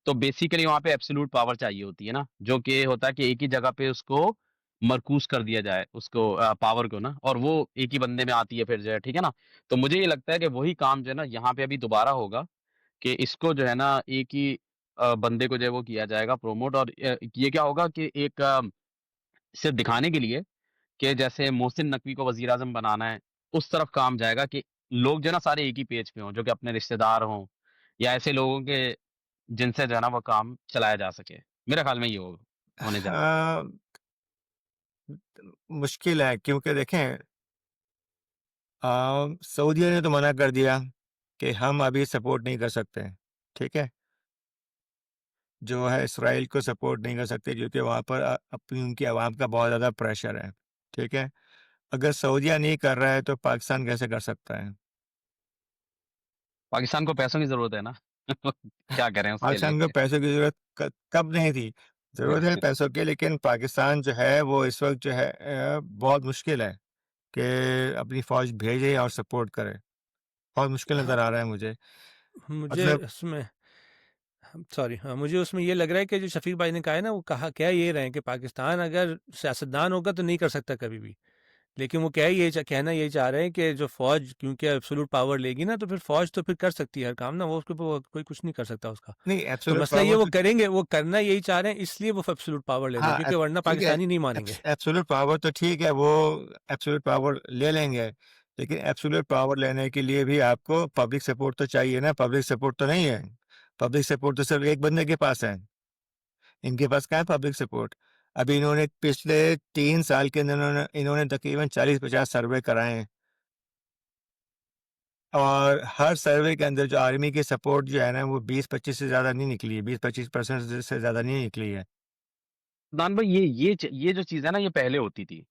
तो बेसिकली वहाँ पे एब्सोल्यूट पावर चाहिए होती है ना, जो कि होता है कि एक ही जगह पे उसको मरकूज़ कर दिया जाए उसको पावर को ना, और वो एक ही बंदे में आती है फिर जो है, ठीक है ना? तो मुझे ये लगता है कि वही काम जो है ना यहाँ पे अभी दोबारा होगा कि इसको जो है ना एक ही बंदे को जो है वो किया जाएगा प्रमोट, और ये क्या होगा कि एक सिर्फ़ दिखाने के लिए कि जैसे मोहसिन नकवी को वज़ीर-आज़म बनाना है, उस तरफ काम जाएगा कि लोग जो है ना सारे एक ही पेज पे हों, जो कि अपने रिश्तेदार हों या ऐसे लोगों के जिनसे जो है ना वो काम चलाया जा सके। मेरे ख़्याल में ये होने जा रहा है। हाँ, मुश्किल है क्योंकि देखें सऊदीया ने तो मना कर दिया कि हम अभी सपोर्ट नहीं कर सकते, ठीक है? जो है इसराइल को सपोर्ट नहीं कर सकते क्योंकि वहाँ पर अपनी उनकी आवाम का बहुत ज़्यादा प्रेशर है, ठीक है? अगर सऊदीया नहीं कर रहा है तो पाकिस्तान कैसे कर सकता है? पाकिस्तान को पैसों की ज़रूरत है ना, क्या करें उसके पाकिस्तान को लिए? पैसों की ज़रूरत कब नहीं थी? ज़रूरत है पैसों की, लेकिन पाकिस्तान जो है वो इस वक़्त जो है बहुत मुश्किल है कि अपनी फ़ौज भेजे और सपोर्ट करे। बहुत मुश्किल हाँ, नज़र आ रहा है मुझे। मुझे मतलब इसमें सॉरी हाँ, मुझे उसमें ये लग रहा है कि जो शफ़ीक भाई ने कहा है ना, वो कहा कह ये रहे हैं कि पाकिस्तान अगर सियासतदान होगा तो नहीं कर सकता कभी भी। लेकिन वो कहना यही चाह रहे हैं कि जो फ़ौज क्योंकि एब्सोल्यूट पावर लेगी ना, तो फिर फ़ौज तो फिर कर सकती है हर काम ना, वो उसके ऊपर कोई कुछ नहीं कर सकता उसका। नहीं, तो एब्सोल्यूट मसला ये पावर वो तो करेंगे, वो करना यही चाह रहे हैं, इसलिए वो एब्सोल्यूट पावर ले रहे हैं, हाँ, क्योंकि वरना ठीक है, पाकिस्तानी नहीं मानेंगे। एब्सोल्यूट पावर तो ठीक है, वो एब्सोल्यूट पावर ले लेंगे, लेकिन एब्सोल्यूट पावर लेने के लिए भी आपको पब्लिक सपोर्ट तो चाहिए ना, पब्लिक सपोर्ट तो नहीं है। पब्लिक सपोर्ट तो सिर्फ़ एक बंदे के पास है, इनके पास कहाँ है पब्लिक सपोर्ट? अभी इन्होंने पिछले 3 साल के अंदर इन्होंने इन्होंने तकरीबन 40-50 सर्वे कराए हैं और हर सर्वे के अंदर जो आर्मी की सपोर्ट जो है ना, वो 20-25 से ज़्यादा नहीं निकली है, 20-25% से ज़्यादा नहीं निकली है। अदनान भाई ये जो चीज़ है ना ये पहले होती थी।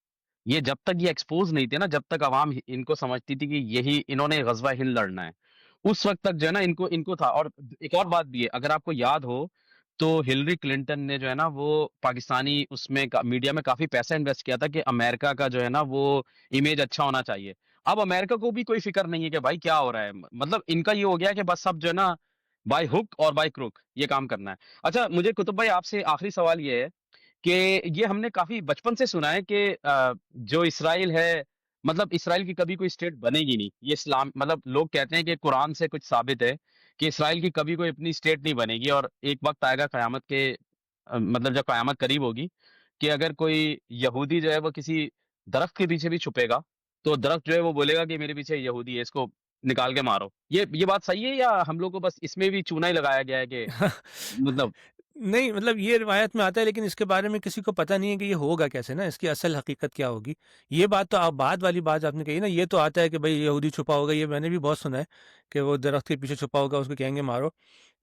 ये जब तक ये एक्सपोज़ नहीं थे ना, जब तक अवाम इनको समझती थी कि यही इन्होंने ग़ज़वा हिंद लड़ना है। उस वक़्त तक जो है ना इनको इनको था। और एक और बात भी है, अगर आपको याद हो तो हिलरी क्लिंटन ने जो है ना वो पाकिस्तानी उसमें मीडिया में काफ़ी पैसा इन्वेस्ट किया था कि अमेरिका का जो है ना वो इमेज अच्छा होना चाहिए। अब अमेरिका को भी कोई फ़िक्र नहीं है कि भाई क्या हो रहा है? मतलब इनका ये हो गया है कि बस अब जो है ना बाय हुक और बाय क्रुक ये काम करना है। अच्छा, मुझे कुतुब भाई आपसे आख़िरी सवाल ये है कि ये हमने काफ़ी बचपन से सुना है कि जो इस्राइल है, मतलब इस्राइल की कभी कोई स्टेट बनेगी नहीं। ये इस्लाम मतलब लोग कहते हैं कि कुरान से कुछ साबित है कि इस्राइल की कभी कोई अपनी स्टेट नहीं बनेगी, और एक वक़्त आएगा क़यामत के मतलब जब क़यामत करीब होगी कि अगर कोई यहूदी जो है वो किसी दरख़्त के पीछे भी छुपेगा, तो दरख़्त जो है वो बोलेगा कि मेरे पीछे यहूदी है, इसको निकाल के मारो। ये बात सही है या हम लोग को बस इसमें भी चूना ही लगाया गया है कि मतलब नहीं, मतलब ये रिवायत में आता है, लेकिन इसके बारे में किसी को पता नहीं है कि ये होगा कैसे ना, इसकी असल हकीकत क्या होगी। ये बात तो आप बाद वाली बात आपने कही ना, ये तो आता है कि भाई यहूदी छुपा होगा, ये मैंने भी बहुत सुना है कि वो दरख्त के पीछे छुपा होगा, उसको कहेंगे मारो।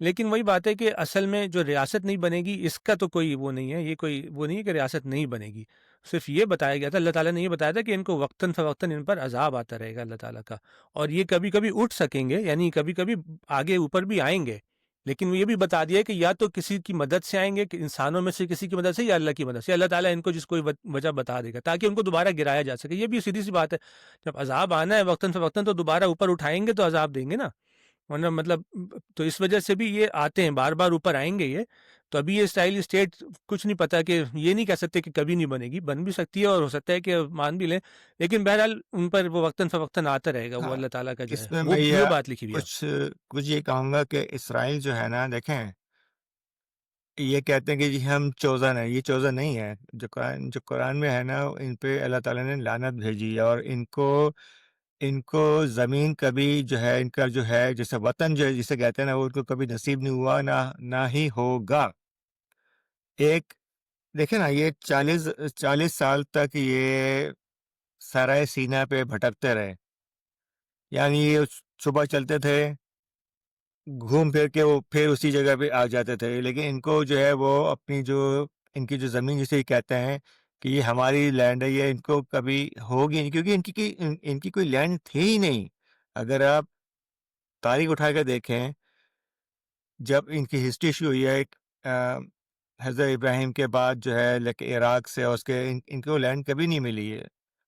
लेकिन वही बात है कि असल में जो रियासत नहीं बनेगी, इसका तो कोई वो नहीं है, ये कोई वो नहीं है कि रियासत नहीं बनेगी। सिर्फ ये बताया गया था, अल्लाह ताला ने ये बताया था कि इनको वक्तन फ़वक्तन इन पर अज़ाब आता रहेगा अल्लाह ताला का, और ये कभी-कभी उठ सकेंगे, यानी कभी-कभी आगे ऊपर भी आएँगे। लेकिन वो ये भी बता दिया है कि या तो किसी की मदद से आएँगे, कि इंसानों में से किसी की मदद से, या अल्लाह की मदद से। अल्लाह ताला इनको जिस कोई वजह बता देगा ताकि उनको दोबारा गिराया जा सके। ये भी सीधी-सी बात है। जब अज़ाब आना है वक़्तन-फ़वक़्तन, तो दोबारा ऊपर उठाएँगे तो अज़ाब देंगे ना। वरना मतलब तो इस वजह से भी ये आते हैं, बार-बार ऊपर आएँगे ये। तो अभी ये इस्राइली स्टेट कुछ नहीं पता, कि ये नहीं कह सकते कि कभी नहीं बनेगी, बन भी सकती है और हो सकता है कि मान भी लें। लेकिन बहरहाल उन पर वो वक़्तन-फ़वक़्तन आता रहेगा, वो हाँ, अल्लाह ताला का जो है, इसमें मैं वो ये बात लिखी हुई है। कुछ कुछ ये कहूँगा कि इसराइल जो है ना, देखें, ये कहते हैं कि जी हम चोज़न है, ये चोज़न नहीं है। जो कुरान में है ना, इन पे अल्लाह ताला ने लानत भेजी है, और इनको इनको ज़मीन कभी जो है, इनका जो है जैसे वतन जो है जिसे कहते हैं ना, वो उनको कभी नसीब नहीं हुआ, ना ही होगा। एक देखिए ना, ये 40 साल तक ये सराय सीना पे भटकते रहे। यानी ये सुबह चलते थे, घूम फिर के वो फिर उसी जगह पे आ जाते थे। लेकिन इनको जो है वो अपनी जो इनकी जो ज़मीन जिसे कहते हैं कि ये हमारी लैंड है, ये इनको कभी होगी नहीं, क्योंकि इनकी कोई लैंड थी ही नहीं। अगर आप तारीख उठा के देखें, जब इनकी हिस्ट्री शुरू हुई है, हज़रत इब्राहिम के बाद जो है लेके इराक से, और उसके इनको लैंड कभी नहीं मिली है,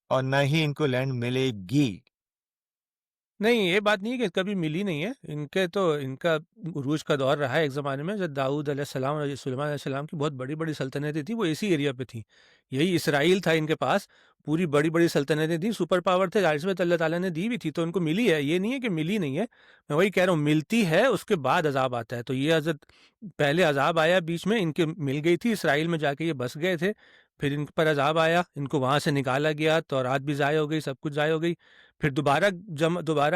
और ना ही इनको लैंड मिलेगी। नहीं, ये बात नहीं है कि कभी मिली नहीं है। इनके तो इनका उरूज का दौर रहा है एक ज़माने में, जब दाऊद अलैहिस्सलाम और सुलेमान अलैहिस्सलाम की बहुत बड़ी-बड़ी सल्तनतें थी, वो इसी एरिया पे थी। यही इसराइल था इनके पास, पूरी बड़ी-बड़ी सल्तनतें थी, सुपर पावर थे, ज़ाहिर-सी बात है अल्लाह ताला ने दी भी थी, तो उनको मिली है, ये नहीं है कि मिली नहीं है। मैं वही कह रहा हूँ, मिलती है, उसके बाद अज़ाब आता है। तो ये हज़रत पहले अज़ाब आया बीच में, इनके मिल गई थी, इसराइल में जाके ये बस गए थे, फिर इन पर अज़ाब आया, इनको वहाँ से निकाला गया, तौरात भी ज़ाय हो गई, सब कुछ ज़ाय हो गई। फिर दोबारा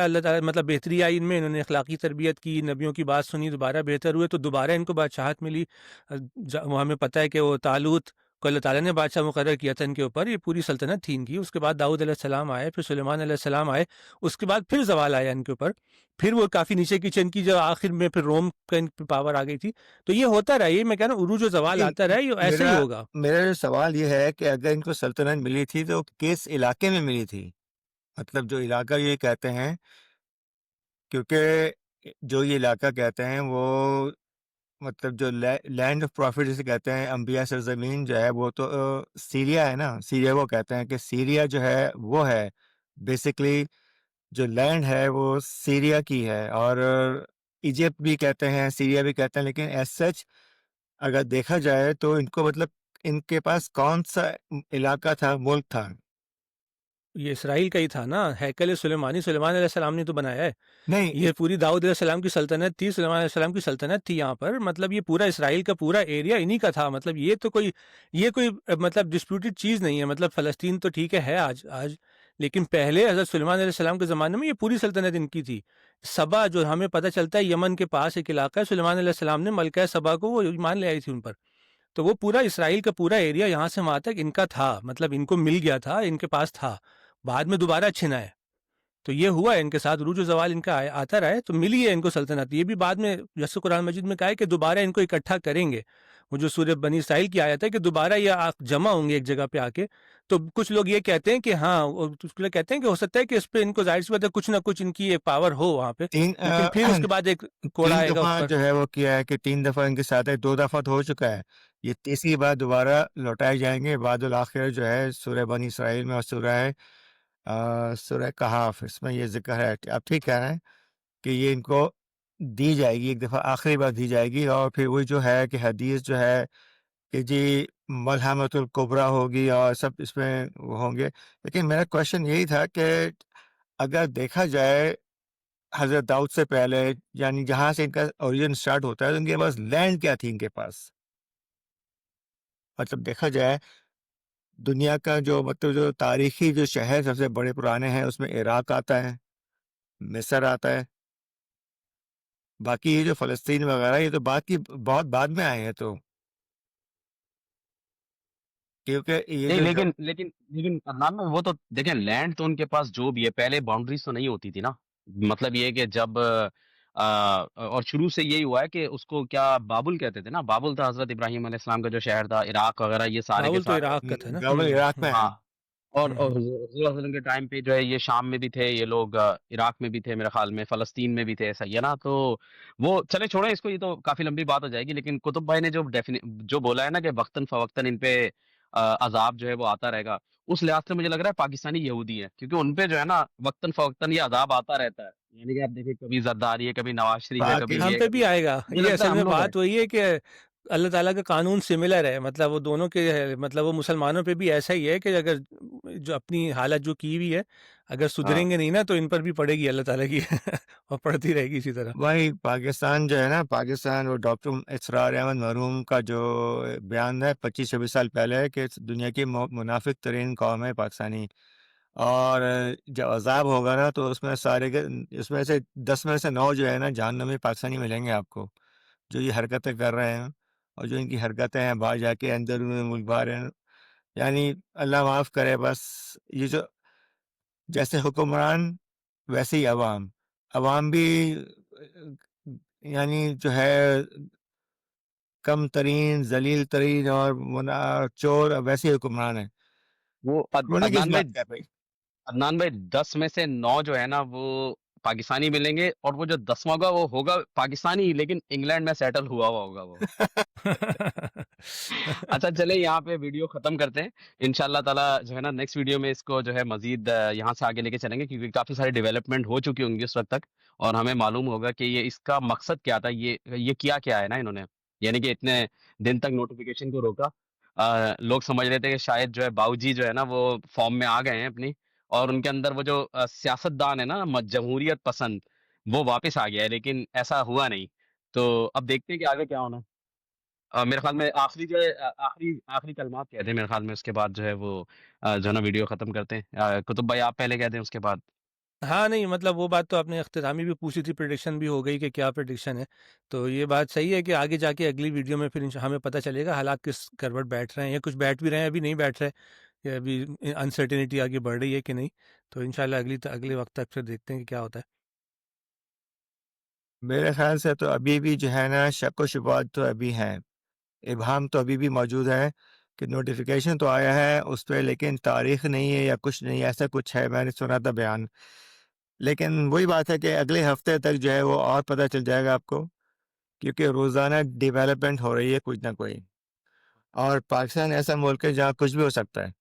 अल्लाह ताला मतलब बेहतरी आई इनमें, इन्होंने अखलाकी तरबियत की, नबियों की बात सुनी, दोबारा बेहतर हुए, तो दोबारा इनको बादशाहत मिली। वो हमें पता है कि वो तालूत को अल्लाह ताला ने बादशाह मुकर्रर किया था इनके ऊपर, ये पूरी सल्तनत थी इनकी। उसके बाद दाऊद अलैहिस्सलाम आए, फिर सुलेमान अलैहिस्सलाम आए, उसके बाद फिर ज़वाल आया इनके ऊपर। फिर वो काफ़ी नीचे की इनकी जो आखिर में फिर रोम का इन पे पावर आ गई थी। तो ये होता रहा, ये मैं कह रहा हूँ उरूज व ज़वाल लेकिन आता रहा है, ये ऐसे ही मेरा होगा। मेरा जो सवाल ये है कि अगर इनको सल्तनत मिली थी, तो किस इलाके में मिली थी? मतलब जो इलाका ये कहते हैं, क्योंकि जो ये इलाका कहते हैं वो मतलब जो लैंड ऑफ प्रॉफिट जिसे कहते हैं, अंबिया सरजमीन जो है, वो तो सीरिया है ना। सीरिया को कहते हैं कि सीरिया जो है वो है बेसिकली, जो लैंड है वो सीरिया की है। और इजिप्ट भी कहते हैं, सीरिया भी कहते हैं, लेकिन एज सच अगर देखा जाए तो इनको मतलब इनके पास कौन सा इलाका था, मुल्क था? ये इसराइल का ही था ना, हैकल सुलेमानी सुलेमान अलैहिस्सलाम ने तो बनाया है। नहीं, ये पूरी दाऊद अलैहिस्सलाम की सल्तनत थी, सुलेमान अलैहिस्सलाम की सल्तनत थी यहाँ पर। मतलब ये पूरा इसराइल का पूरा एरिया इन्हीं का था। मतलब ये कोई मतलब डिस्प्यूटेड चीज़ नहीं है। मतलब फ़लस्तीन तो ठीक है आज, लेकिन पहले हज़रत सुलेमान अलैहिस्सलाम के ज़माने में ये पूरी सल्तनत इनकी थी। सबा जो हमें पता चलता है यमन के पास एक इलाका है, सुलेमान अलैहिस्सलाम ने मलका सबा को वो ईमान ले आई थी उन पर। तो वो पूरा इसराइल का पूरा एरिया यहाँ से वहाँ तक इनका था। मतलब इनको मिल गया था, इनके पास था। बाद में दोबारा छिना है। तो ये हुआ है इनके साथ, उरूज व ज़वाल इनका आता रहा है, तो मिली है इनको सल्तनत। ये भी बाद में जैसे कुरान मजीद में कहा है कि दोबारा इनको इकट्ठा करेंगे। वो जो सूरह बनी इसराइल की आयत है कि दोबारा ये जमा होंगे एक जगह पे आके। तो कुछ लोग ये कहते हैं कि हाँ, और कुछ लोग कहते हैं कि हो सकता है कि इस पे इनको ज़ाहिर-सी बात है कुछ ना कुछ इनकी एक पावर हो वहाँ पे। तीन लेकिन फिर उसके बाद एक कोड़ा 3 आएगा दफ़ा ऊपर। जो है वो किया है कि 3 दफ़ा इनके साथ है, 2 दफ़ा तो हो चुका है। ये तीसरी बार दोबारा लौटाए जाएँगे। वादुल आखिर जो है सूरह बनी इसराइल में, और सूरह कहाफ़, इसमें ये ज़िक्र है। आप ठीक कह रहे हैं कि ये इनको दी जाएगी, एक दफ़ा आखिरी बार दी जाएगी, और फिर वही जो है कि हदीस जो है कि जी मलहमतुल कुबरा होगी, और सब इसमें वो होंगे। लेकिन मेरा क्वेश्चन यही था कि अगर देखा जाए हज़रत दाऊद से पहले, यानी जहाँ से इनका ओरिजिन स्टार्ट होता है, तो इनके पास लैंड क्या थी इनके पास? मतलब देखा जाए, दुनिया का जो मतलब जो तारीखी जो शहर सबसे बड़े पुराने हैं, उसमें इराक आता है, मिस्र आता है, बाकी ये जो फ़लस्तीन वगैरह ये तो बहुत बाद में आए हैं तो। क्योंकि ये नहीं, जो लेकिन अदनान में वो तो देखें, लैंड तो उनके पास जो भी है, पहले बाउंड्रीज़ तो नहीं होती थी ना। मतलब ये है कि जब और शुरू से यही हुआ है कि उसको क्या बाबुल कहते थे ना, बाबुल था हज़रत इब्राहीम अलैहिस्सलाम का जो शहर था, इराक वगैरह ये सारे के बाबुल तो सारे। इराक का था ना। ग्लोबल इराक में है। हाँ। और हम्म। हुज़ूर सल्लल्लाहु अलैहि वसल्लम के टाइम पे जो है ये शाम में भी थे ये लोग, इराक में भी थे मेरे ख़्याल में, फ़लस्तीन में भी थे, सही है ना? तो वो चले छोड़ें इसको, ये तो काफ़ी लंबी बात हो जाएगी। लेकिन कुतुब भाई ने जो बोला है ना कि वक़्तन-फ़वक़्तन इन पे अज़ाब जो है वो आता रहेगा, उस लिहाज़ से मुझे लग रहा है पाकिस्तानी यहूदी हैं, क्योंकि उन पे जो है ना वक़्तन-फ़वक़्तन ये अज़ाब आता रहता है। यानी कि आप देखिए कभी ज़रदारी है, कभी नवाज़ शरीफ है, कभी हम पाकिस ये, पे भी कभी आएगा। मुझे ये लगता है असल हम में लोग हैं। बात वही है कि अल्लाह ताला का कानून सिमिलर है, मतलब वो दोनों के मतलब वो मुसलमानों पे भी ऐसा ही है कि अगर जो अपनी हालत जो की हुई है, अगर हाँ। सुधरेंगे नहीं ना तो इन पर भी पड़ेगी अल्लाह ताला की और पड़ती रहेगी इसी तरह। वही पाकिस्तान जो है ना, पाकिस्तान वो डॉक्टर इसरार अहमद मरहूम का जो बयान है 25-26 साल पहले कि दुनिया की मुनाफिक तरीन कौम है पाकिस्तानी। और जब अज़ाब होगा ना तो उसमें सारे के इसमें से 10 में से 9 जो है ना जहन्नमी पाकिस्तानी मिलेंगे आपको, जो ये हरकतें कर रहे हैं और जो इनकी हरकतें हैं बाहर जाके अंदरूनी मुल्क बाहर हैं। यानी अल्लाह माफ़ करे बस ये जो जैसे हुक्मरान वैसे ही अवाम। अवाम भी यानी जो है कम तरीन, ज़लील तरीन और चोर वैसे ही हुक्मरान हैं। वो रोने की इस बात का है भाई। अदनान भाई 10 में से 9 जो है ना वो पाकिस्तानी मिलेंगे, और वो जो 10वां होगा वो होगा पाकिस्तानी ही, लेकिन इंग्लैंड में सेटल हुआ हुआ होगा वो। अच्छा चले यहाँ पे वीडियो खत्म करते हैं। इंशाल्लाह ताला जो है ना नेक्स्ट वीडियो में इसको जो है मजीद यहाँ से आगे लेके चलेंगे, क्योंकि काफी सारी डेवलपमेंट हो चुकी होंगी उस वक्त तक, और हमें मालूम होगा कि ये इसका मकसद क्या था, ये किया क्या है ना इन्होंने, यानी कि इतने दिन तक नोटिफिकेशन को रोका। लोग समझ रहे थे कि शायद जो है बाऊजी जो है ना वो फॉर्म में आ गए हैं अपनी, और उनके अंदर वो जो सियासतदान है ना जमहूरियत पसंद, वो वापस आ गया है, लेकिन ऐसा हुआ नहीं। तो अब देखते हैं कि आगे क्या होना है। मेरे ख्याल में आखिरी जो है आखिरी आखिरी कलमात कहते हैं मेरे ख्याल में, उसके बाद जो है वो जो है ना वीडियो खत्म करते हैं। कुतुब भाई आप पहले कह दें उसके बाद। हाँ, नहीं मतलब वो बात तो आपने इख्तितामी भी पूछी थी, प्रेडिक्शन भी हो गई कि क्या प्रेडिक्शन है। तो ये बात सही है कि आगे जाके अगली वीडियो में फिर हमें पता चलेगा हालात किस करवट बैठ रहे हैं, या कुछ बैठ भी रहे हैं, अभी नहीं बैठ रहे, या अभी अनसर्टेनिटी आगे बढ़ रही है कि नहीं। तो इंशाल्लाह अगले वक्त तक फिर देखते हैं कि क्या होता है। मेरे ख़्याल से तो अभी भी जो है ना शक व शुबहात तो अभी हैं। इब्हाम तो अभी भी मौजूद है कि नोटिफ़िकेशन तो आया है उस पे लेकिन तारीख़ नहीं है या कुछ नहीं ऐसा कुछ है, मैंने सुना था बयान। लेकिन वही बात है कि अगले हफ़्ते तक जो है वो और पता चल जाएगा आपको, क्योंकि रोज़ाना डेवलपमेंट हो रही है कुछ ना कोई। और पाकिस्तान ऐसा मुल्क है जहाँ कुछ भी हो सकता है।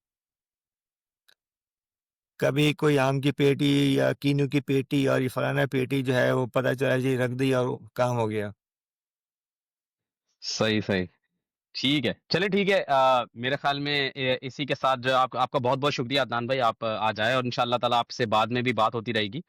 कभी कोई आम की पेटी या कीनू की पेटी और ये फलाना पेटी जो है वो पता चला जी रख दी और काम हो गया। सही सही। ठीक है, चलिए ठीक है। मेरे ख्याल में इसी के साथ जो आपका बहुत बहुत शुक्रिया अदनान भाई, आप आज आए, और इंशाल्लाह ताला आपसे बाद में भी बात होती रहेगी।